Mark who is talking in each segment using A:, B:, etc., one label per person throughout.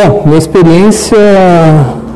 A: Bom, minha experiência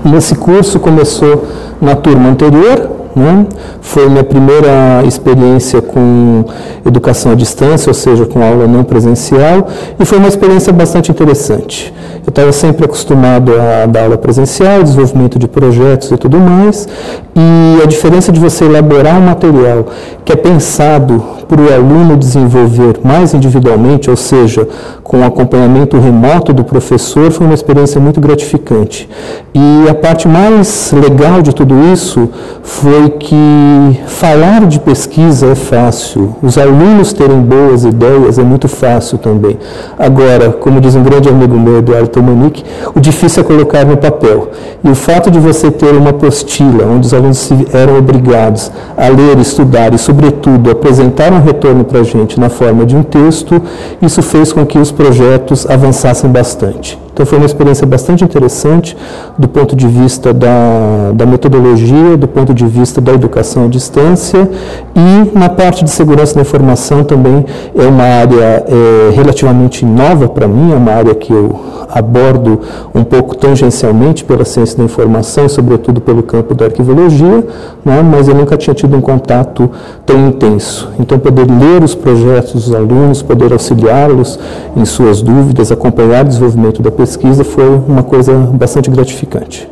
A: nesse curso começou na turma anterior, né? Foi minha primeira experiência com educação à distância, ou seja, com aula não presencial, e foi uma experiência bastante interessante. Eu estava sempre acostumado a dar aula presencial, desenvolvimento de projetos e tudo mais, e a diferença de você elaborar um material que é pensado para o aluno desenvolver mais individualmente, ou seja, com o acompanhamento remoto do professor, foi uma experiência muito gratificante. E a parte mais legal de tudo isso foi que falar de pesquisa é fácil, os alunos terem boas ideias é muito fácil também. Agora, como diz um grande amigo meu, Eduardo Tomanic, o difícil é colocar no papel. E o fato de você ter uma apostila, onde os alunos eram obrigados a ler, estudar e, sobretudo, apresentar um retorno para a gente na forma de um texto, isso fez com que os projetos avançassem bastante. Então foi uma experiência bastante interessante do ponto de vista da metodologia, do ponto de vista da educação à distância, e na parte de segurança da informação também é uma área relativamente nova para mim, é uma área que eu abordo um pouco tangencialmente pela ciência da informação, sobretudo pelo campo da arquivologia, né, mas eu nunca tinha tido um contato tão intenso. Então poder ler os projetos dos alunos, poder auxiliá-los em suas dúvidas, acompanhar o desenvolvimento da pesquisa foi uma coisa bastante gratificante.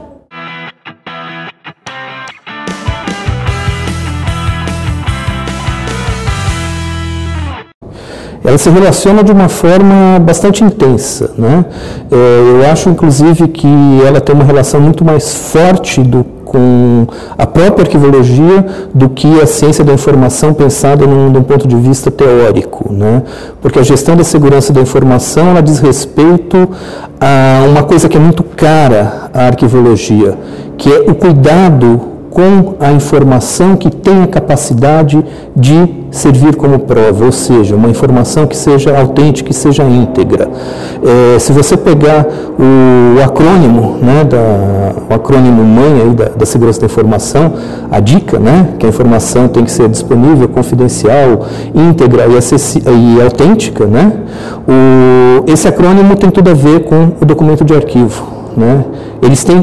A: Ela se relaciona de uma forma bastante intensa, né? Eu acho, inclusive, que ela tem uma relação muito mais forte com a própria arquivologia do que a ciência da informação pensada de um ponto de vista teórico, né? Porque a gestão da segurança da informação ela diz respeito a uma coisa que é muito cara à arquivologia, que é o cuidado com a informação que tem a capacidade de servir como prova, ou seja, uma informação que seja autêntica, que seja íntegra. Se você pegar o acrônimo, né, o acrônimo mãe aí da segurança da informação, a DICA, né, que a informação tem que ser disponível, confidencial, íntegra e autêntica, né, esse acrônimo tem tudo a ver com o documento de arquivo. Né?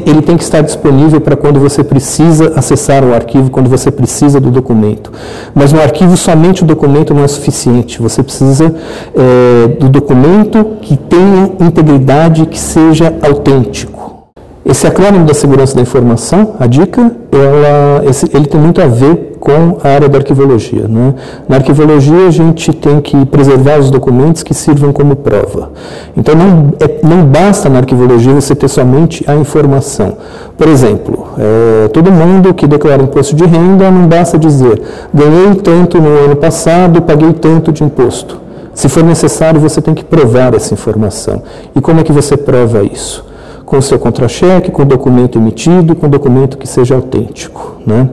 A: Ele tem que estar disponível para quando você precisa acessar o arquivo, quando você precisa do documento. Mas no arquivo, somente o documento não é suficiente. Você precisa do documento que tenha integridade, que seja autêntico. Esse acrônimo da segurança da informação, a DICA, ele tem muito a ver com a área da arquivologia, né? Na arquivologia, a gente tem que preservar os documentos que sirvam como prova. Então, não basta na arquivologia você ter somente a informação. Por exemplo, todo mundo que declara imposto de renda, não basta dizer, ganhei tanto no ano passado, paguei tanto de imposto. Se for necessário, você tem que provar essa informação. E como é que você prova isso? Com o seu contra-cheque, com o documento emitido, com o documento que seja autêntico, né?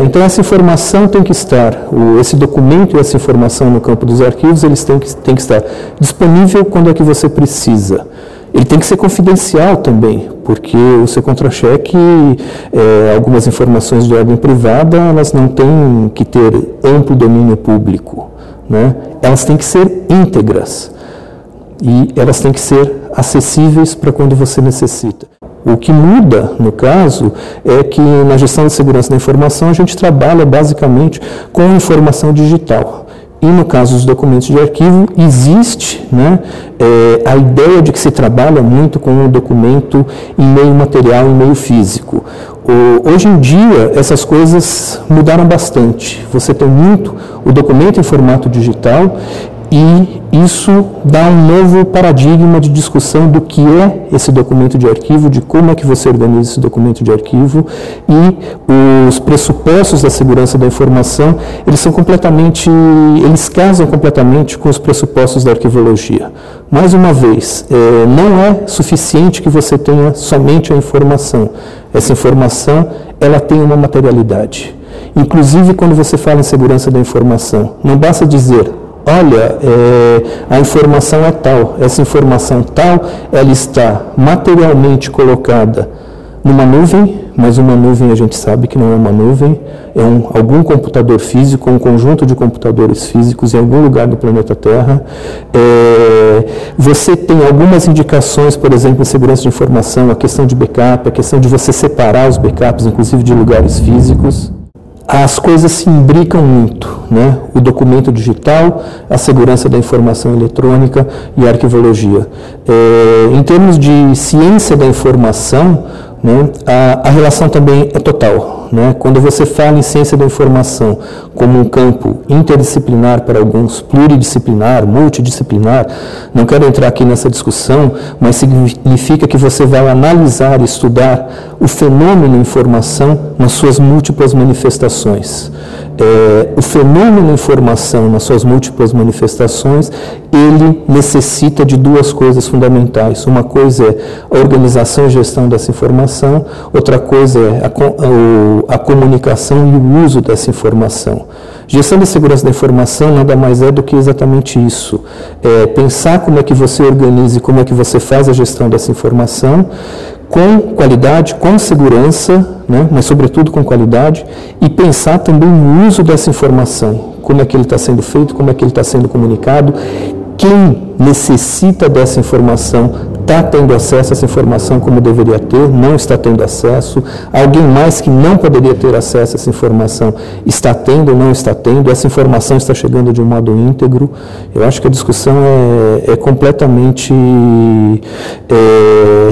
A: Então, essa informação tem que estar, esse documento e essa informação no campo dos arquivos, eles têm que estar disponível quando é que você precisa. Ele tem que ser confidencial também, porque o seu contra-cheque, algumas informações de ordem privada, elas não têm que ter amplo domínio público, né? Elas têm que ser íntegras. E elas têm que ser acessíveis para quando você necessita. O que muda, no caso, é que na gestão de segurança da informação a gente trabalha basicamente com informação digital. E no caso dos documentos de arquivo, existe, né, a ideia de que se trabalha muito com o documento em meio material, em meio físico. Hoje em dia, essas coisas mudaram bastante. Você tem muito o documento em formato digital, e isso dá um novo paradigma de discussão do que é esse documento de arquivo, de como é que você organiza esse documento de arquivo, e os pressupostos da segurança da informação, eles casam completamente com os pressupostos da arquivologia. Mais uma vez, não é suficiente que você tenha somente a informação. Essa informação, ela tem uma materialidade. Inclusive, quando você fala em segurança da informação, não basta dizer, olha, a informação é tal, essa informação tal, ela está materialmente colocada numa nuvem, mas uma nuvem a gente sabe que não é uma nuvem, é algum computador físico, um conjunto de computadores físicos em algum lugar do planeta Terra. Você tem algumas indicações, por exemplo, em segurança de informação, a questão de backup, a questão de você separar os backups, inclusive de lugares físicos. As coisas se imbricam muito, né? O documento digital, a segurança da informação eletrônica e a arquivologia. Em termos de ciência da informação, né, a relação também é total, né? Quando você fala em ciência da informação como um campo interdisciplinar para alguns, pluridisciplinar, multidisciplinar, não quero entrar aqui nessa discussão, mas significa que você vai analisar e estudar o fenômeno informação nas suas múltiplas manifestações. O fenômeno informação nas suas múltiplas manifestações, ele necessita de duas coisas fundamentais. Uma coisa é a organização e gestão dessa informação, outra coisa é a comunicação e o uso dessa informação. Gestão da segurança da informação nada mais é do que exatamente isso. Pensar como é que você organiza e como é que você faz a gestão dessa informação, com qualidade, com segurança, né, mas sobretudo com qualidade, e pensar também no uso dessa informação, como é que ele está sendo feito, como é que ele está sendo comunicado, quem necessita dessa informação está tendo acesso a essa informação como deveria ter, não está tendo acesso, alguém mais que não poderia ter acesso a essa informação está tendo ou não está tendo, essa informação está chegando de um modo íntegro. Eu acho que a discussão é completamente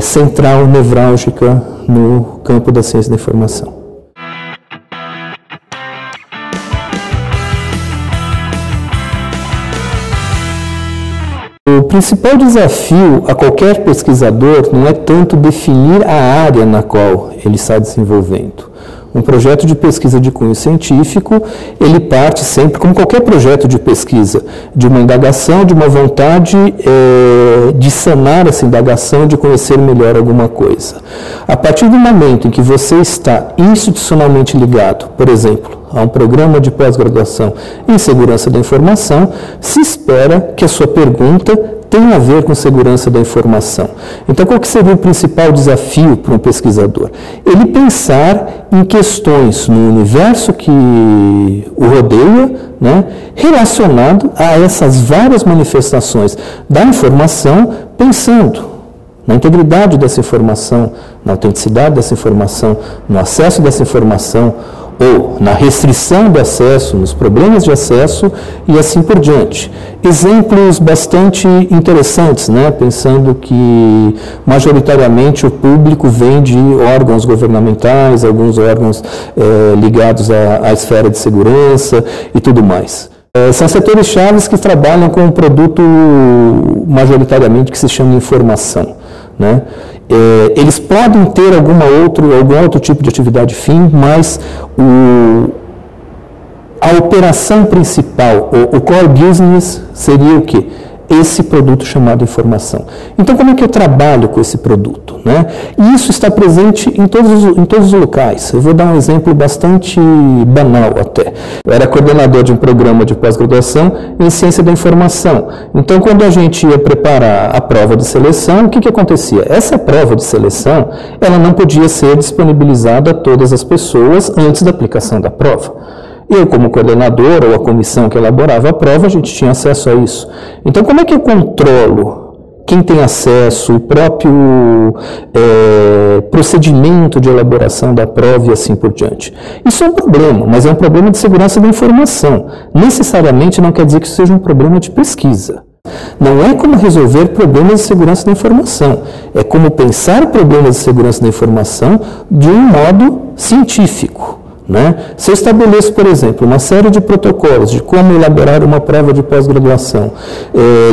A: central, nevrálgica no campo da ciência da informação. O principal desafio a qualquer pesquisador não é tanto definir a área na qual ele está desenvolvendo. Um projeto de pesquisa de cunho científico, ele parte sempre, como qualquer projeto de pesquisa, de uma indagação, de uma vontade de sanar essa indagação, de conhecer melhor alguma coisa. A partir do momento em que você está institucionalmente ligado, por exemplo, a um programa de pós-graduação em segurança da informação, se espera que a sua pergunta tenha a ver com segurança da informação. Então, qual que seria o principal desafio para um pesquisador? Ele pensar em questões no universo que o rodeia, né, relacionado a essas várias manifestações da informação, pensando na integridade dessa informação, na autenticidade dessa informação, no acesso dessa informação, ou na restrição do acesso, nos problemas de acesso e assim por diante. Exemplos bastante interessantes, né? Pensando que majoritariamente o público vem de órgãos governamentais, alguns órgãos ligados à esfera de segurança e tudo mais. São setores chaves que trabalham com um produto majoritariamente que se chama informação, né? Eles podem ter algum outro tipo de atividade fim, mas a operação principal, o core business, seria o quê? Esse produto chamado informação. Então, como é que eu trabalho com esse produto, né? E isso está presente em todos os locais. Eu vou dar um exemplo bastante banal até. Eu era coordenador de um programa de pós-graduação em ciência da informação. Então, quando a gente ia preparar a prova de seleção, o que acontecia? Essa prova de seleção, ela não podia ser disponibilizada a todas as pessoas antes da aplicação da prova. Eu, como coordenador, ou a comissão que elaborava a prova, a gente tinha acesso a isso. Então, como é que eu controlo quem tem acesso, o próprio procedimento de elaboração da prova e assim por diante? Isso é um problema, mas é um problema de segurança da informação. Necessariamente não quer dizer que isso seja um problema de pesquisa. Não é como resolver problemas de segurança da informação, é como pensar problemas de segurança da informação de um modo científico. Né? Se eu estabeleço, por exemplo, uma série de protocolos de como elaborar uma prova de pós-graduação,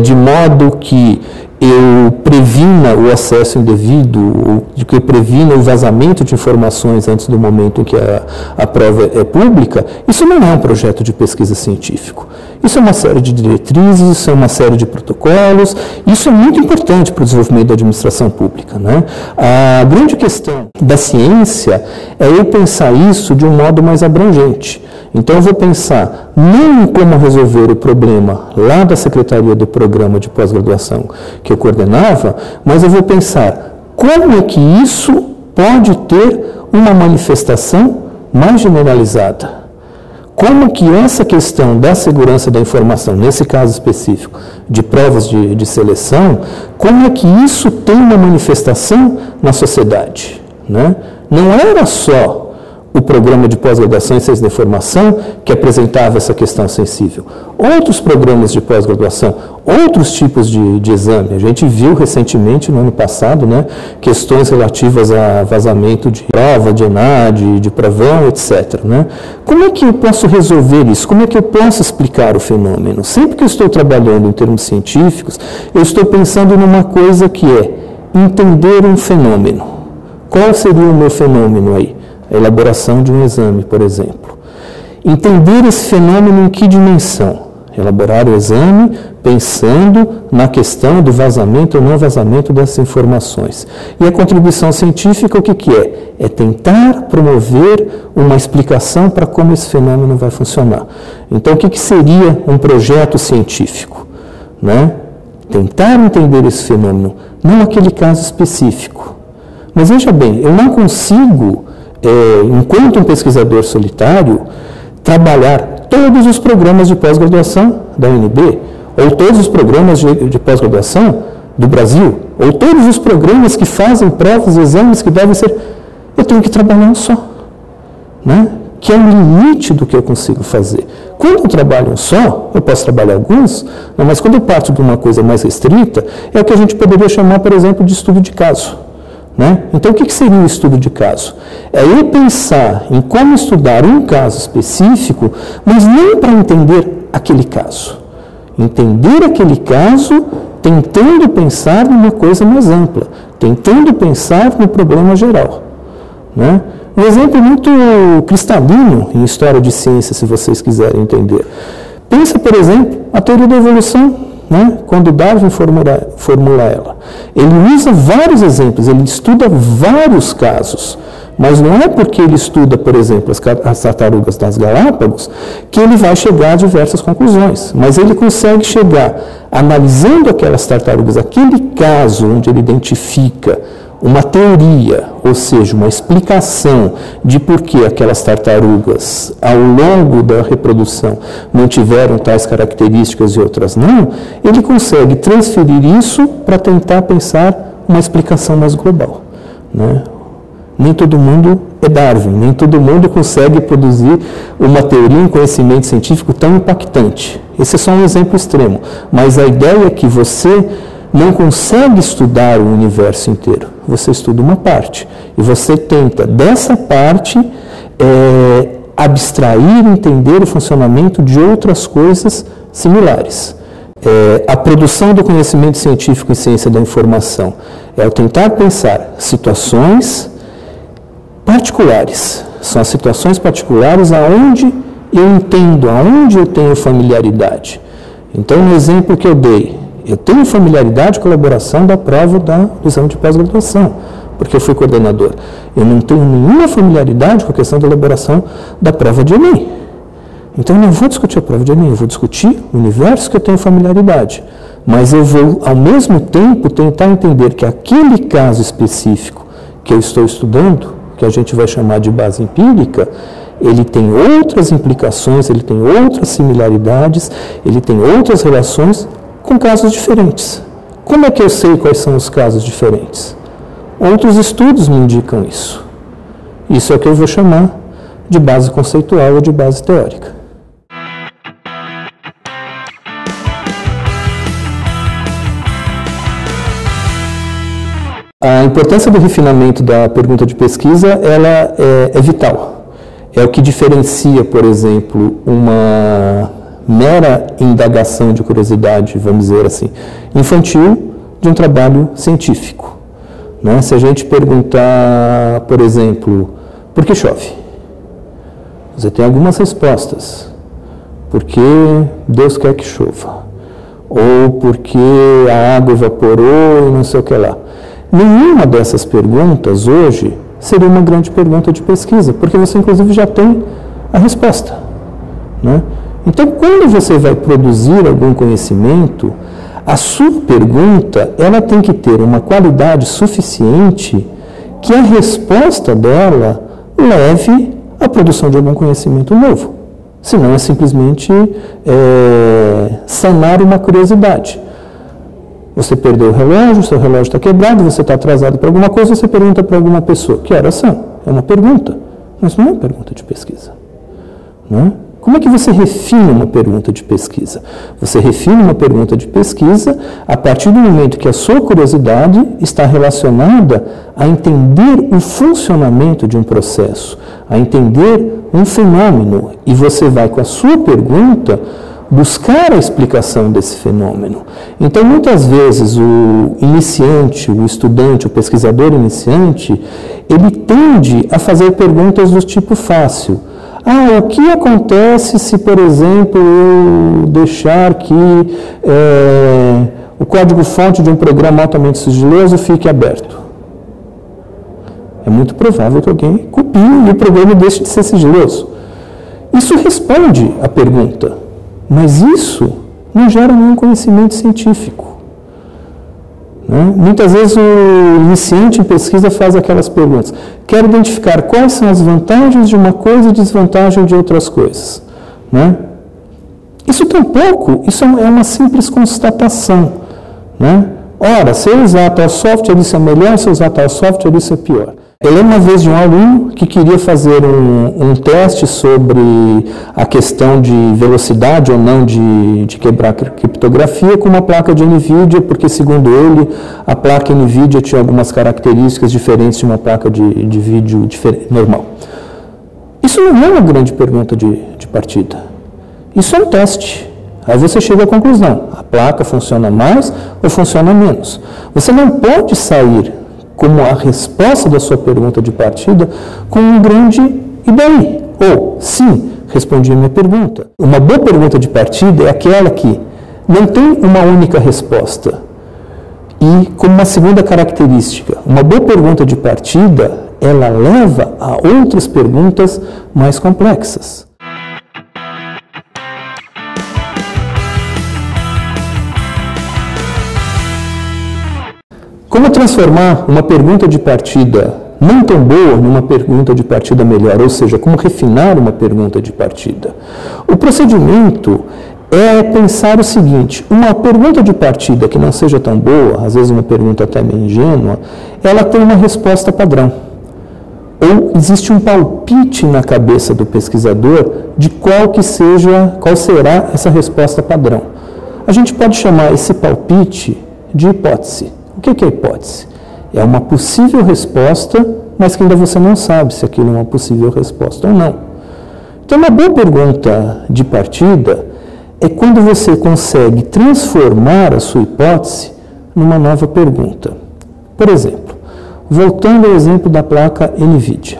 A: de modo que eu previna o acesso indevido, de que eu previna o vazamento de informações antes do momento em que a prova é pública, isso não é um projeto de pesquisa científico. Isso é uma série de diretrizes, isso é uma série de protocolos, isso é muito importante para o desenvolvimento da administração pública, né? A grande questão da ciência é eu pensar isso de um modo mais abrangente. Então, eu vou pensar não em como resolver o problema lá da Secretaria do Programa de Pós-Graduação que eu coordenava, mas eu vou pensar como é que isso pode ter uma manifestação mais generalizada. Como que essa questão da segurança da informação, nesse caso específico, de provas de seleção, como é que isso tem uma manifestação na sociedade, né? Não era só o programa de pós-graduação em ciência da informação que apresentava essa questão sensível. Outros programas de pós-graduação, outros tipos de exame. A gente viu recentemente, no ano passado, né, questões relativas a vazamento de prova, de ENAD, de provão, etc. Né? Como é que eu posso resolver isso? Como é que eu posso explicar o fenômeno? Sempre que eu estou trabalhando em termos científicos, eu estou pensando numa coisa que é entender um fenômeno. Qual seria o meu fenômeno aí? A elaboração de um exame, por exemplo. Entender esse fenômeno em que dimensão? Elaborar o exame pensando na questão do vazamento ou não vazamento dessas informações. E a contribuição científica, o que é? É tentar promover uma explicação para como esse fenômeno vai funcionar. Então, o que seria um projeto científico? Né? Tentar entender esse fenômeno, não aquele caso específico. Mas veja bem, eu não consigo, enquanto um pesquisador solitário, trabalhar todos os programas de pós-graduação da UNB, ou todos os programas de pós-graduação do Brasil, ou todos os programas que fazem provas e exames que devem ser... Eu tenho que trabalhar um só, né? Que é o limite do que eu consigo fazer. Quando eu trabalho um só, eu posso trabalhar alguns, mas quando eu parto de uma coisa mais restrita, é o que a gente poderia chamar, por exemplo, de estudo de caso. Né? Então, o que seria o estudo de caso? É eu pensar em como estudar um caso específico, mas não para entender aquele caso. Entender aquele caso tentando pensar numa coisa mais ampla, tentando pensar no problema geral. Né? Um exemplo muito cristalino em história de ciência, se vocês quiserem entender. Pensa, por exemplo, a teoria da evolução. Né? Quando Darwin formula ela. Ele usa vários exemplos, ele estuda vários casos, mas não é porque ele estuda, por exemplo, as tartarugas das Galápagos, que ele vai chegar a diversas conclusões, mas ele consegue chegar, analisando aquelas tartarugas, aquele caso onde ele identifica uma teoria, ou seja, uma explicação de por que aquelas tartarugas, ao longo da reprodução, não tiveram tais características e outras não, ele consegue transferir isso para tentar pensar uma explicação mais global. Né? Nem todo mundo é Darwin, nem todo mundo consegue produzir uma teoria, um conhecimento científico tão impactante. Esse é só um exemplo extremo, mas a ideia é que você não consegue estudar o universo inteiro, você estuda uma parte. E você tenta, dessa parte, abstrair, entender o funcionamento de outras coisas similares. A produção do conhecimento científico em ciência da informação é o tentar pensar situações particulares. São as situações particulares aonde eu entendo, aonde eu tenho familiaridade. Então, no exemplo que eu dei, eu tenho familiaridade com a elaboração da prova do exame de pós-graduação, porque eu fui coordenador. Eu não tenho nenhuma familiaridade com a questão da elaboração da prova de Enem. Então, eu não vou discutir a prova de Enem, eu vou discutir o universo que eu tenho familiaridade. Mas eu vou, ao mesmo tempo, tentar entender que aquele caso específico que eu estou estudando, que a gente vai chamar de base empírica, ele tem outras implicações, ele tem outras similaridades, ele tem outras relações com casos diferentes. Como é que eu sei quais são os casos diferentes? Outros estudos me indicam isso. Isso é o que eu vou chamar de base conceitual ou de base teórica. A importância do refinamento da pergunta de pesquisa, ela é vital. É o que diferencia, por exemplo, uma mera indagação de curiosidade, vamos dizer assim, infantil, de um trabalho científico. Né? Se a gente perguntar, por exemplo, por que chove? Você tem algumas respostas. Porque Deus quer que chova. Ou porque a água evaporou e não sei o que lá. Nenhuma dessas perguntas hoje seria uma grande pergunta de pesquisa, porque você inclusive já tem a resposta. Né? Então, quando você vai produzir algum conhecimento, a sua pergunta ela tem que ter uma qualidade suficiente que a resposta dela leve à produção de algum conhecimento novo. Senão é simplesmente sanar uma curiosidade. Você perdeu o relógio, seu relógio está quebrado, você está atrasado para alguma coisa, você pergunta para alguma pessoa, que horas são? É uma pergunta, mas não é uma pergunta de pesquisa. Não é? Como é que você refina uma pergunta de pesquisa? Você refina uma pergunta de pesquisa a partir do momento que a sua curiosidade está relacionada a entender o funcionamento de um processo, a entender um fenômeno, e você vai, com a sua pergunta, buscar a explicação desse fenômeno. Então, muitas vezes, o iniciante, o estudante, o pesquisador iniciante, ele tende a fazer perguntas do tipo fácil. O que acontece se, por exemplo, eu deixar que o código-fonte de um programa altamente sigiloso fique aberto? É muito provável que alguém copie e o programa deixe de ser sigiloso. Isso responde à pergunta, mas isso não gera nenhum conhecimento científico. Né? Muitas vezes o iniciante em pesquisa faz aquelas perguntas. Quero identificar quais são as vantagens de uma coisa e desvantagens de outras coisas. Né? Isso tampouco, isso é uma simples constatação. Né? Ora, se eu usar tal software, isso é melhor, se eu usar tal software, isso é pior. Eu lembro uma vez de um aluno que queria fazer um teste sobre a questão de velocidade ou não de quebrar criptografia com uma placa de NVIDIA, porque, segundo ele, a placa NVIDIA tinha algumas características diferentes de uma placa de vídeo normal. Isso não é uma grande pergunta de partida. Isso é um teste. Aí você chega à conclusão, a placa funciona mais ou funciona menos. Você não pode sair como a resposta da sua pergunta de partida com um grande "e daí?" Ou, sim, respondi a minha pergunta. Uma boa pergunta de partida é aquela que não tem uma única resposta. E, como uma segunda característica, uma boa pergunta de partida, ela leva a outras perguntas mais complexas. Como transformar uma pergunta de partida não tão boa numa pergunta de partida melhor? Ou seja, como refinar uma pergunta de partida? O procedimento é pensar o seguinte: uma pergunta de partida que não seja tão boa, às vezes uma pergunta até meio ingênua, ela tem uma resposta padrão. Ou existe um palpite na cabeça do pesquisador de qual será essa resposta padrão. A gente pode chamar esse palpite de hipótese. O que é hipótese? É uma possível resposta, mas que ainda você não sabe se aquilo é uma possível resposta ou não. Então, uma boa pergunta de partida é quando você consegue transformar a sua hipótese numa nova pergunta. Por exemplo, voltando ao exemplo da placa NVIDIA,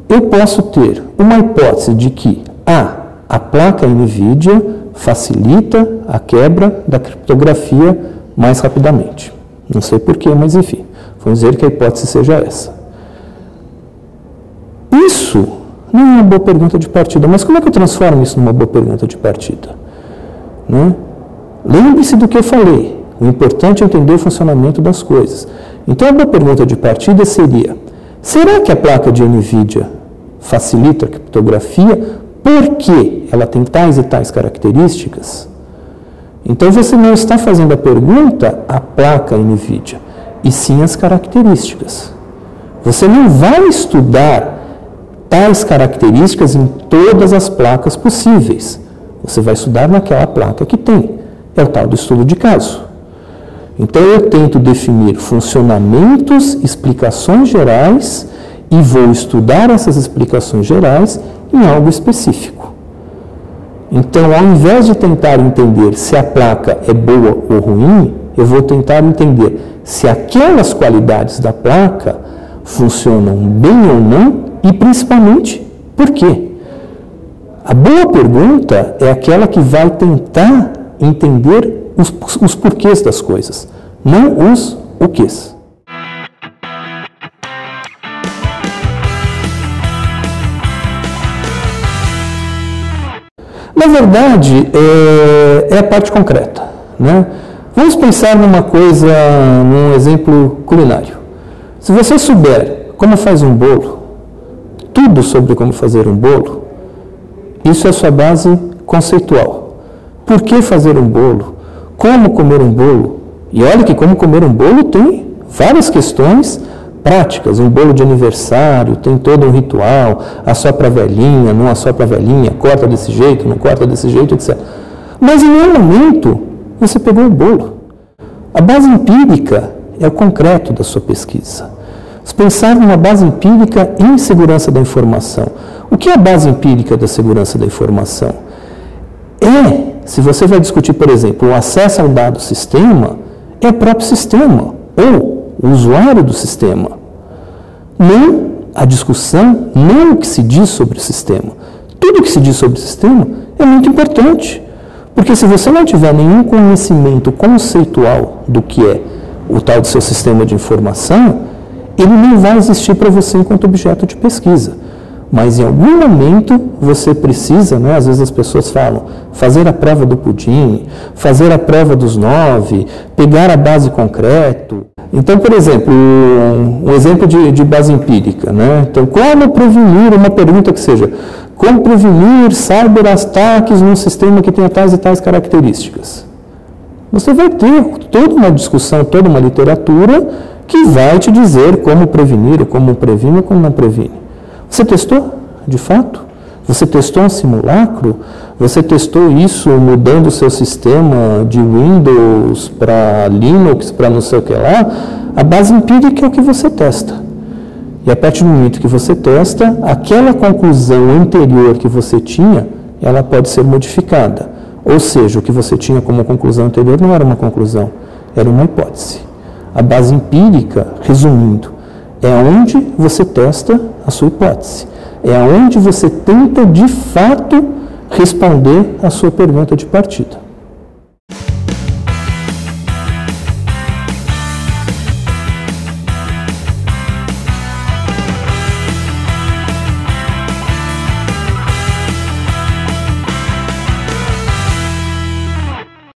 A: eu posso ter uma hipótese de que a placa NVIDIA facilita a quebra da criptografia mais rapidamente. Não sei porquê, mas enfim, vamos dizer que a hipótese seja essa. Isso não é uma boa pergunta de partida, mas como é que eu transformo isso numa boa pergunta de partida? Né? Lembre-se do que eu falei, o importante é entender o funcionamento das coisas. Então a boa pergunta de partida seria: será que a placa de NVIDIA facilita a criptografia porque ela tem tais e tais características? Então, você não está fazendo a pergunta à placa NVIDIA, e sim as características. Você não vai estudar tais características em todas as placas possíveis. Você vai estudar naquela placa que tem. É o tal do estudo de caso. Então, eu tento definir funcionamentos, explicações gerais, e vou estudar essas explicações gerais em algo específico. Então, ao invés de tentar entender se a placa é boa ou ruim, eu vou tentar entender se aquelas qualidades da placa funcionam bem ou não e, principalmente, por quê. A boa pergunta é aquela que vai tentar entender os porquês das coisas, não os o quês. Na verdade, é a parte concreta. Né? Vamos pensar num exemplo culinário. Se você souber como faz um bolo, tudo sobre como fazer um bolo, isso é a sua base conceitual. Por que fazer um bolo? Como comer um bolo? E olha que como comer um bolo tem várias questões práticas. Um bolo de aniversário tem todo um ritual, assopra a velhinha, não assopra a velhinha, corta desse jeito, não corta desse jeito, etc. Mas em nenhum momento você pegou o bolo. A base empírica é o concreto da sua pesquisa. Você pensar numa base empírica em segurança da informação. O que é a base empírica da segurança da informação? Se você vai discutir, por exemplo, o acesso ao dado sistema, é o próprio sistema, ou o usuário do sistema. Não a discussão, não o que se diz sobre o sistema. Tudo o que se diz sobre o sistema é muito importante, porque se você não tiver nenhum conhecimento conceitual do que é o tal do seu sistema de informação, ele não vai existir para você enquanto objeto de pesquisa. Mas em algum momento você precisa, né, às vezes as pessoas falam, fazer a prova do pudim, fazer a prova dos 9, pegar a base concreto. Então, por exemplo, um exemplo de base empírica, né? Então, como prevenir, uma pergunta que seja, como prevenir cyberataques num sistema que tenha tais e tais características? Você vai ter toda uma discussão, toda uma literatura que vai te dizer como prevenir, como previne ou como não previne. Você testou, de fato? Você testou um simulacro? Você testou isso mudando o seu sistema de Windows para Linux, para não sei o que lá? A base empírica é o que você testa. E a partir do momento que você testa, aquela conclusão anterior que você tinha, ela pode ser modificada. Ou seja, o que você tinha como conclusão anterior não era uma conclusão, era uma hipótese. A base empírica, resumindo, é onde você testa a sua hipótese. É onde você tenta, de fato, responder a sua pergunta de partida.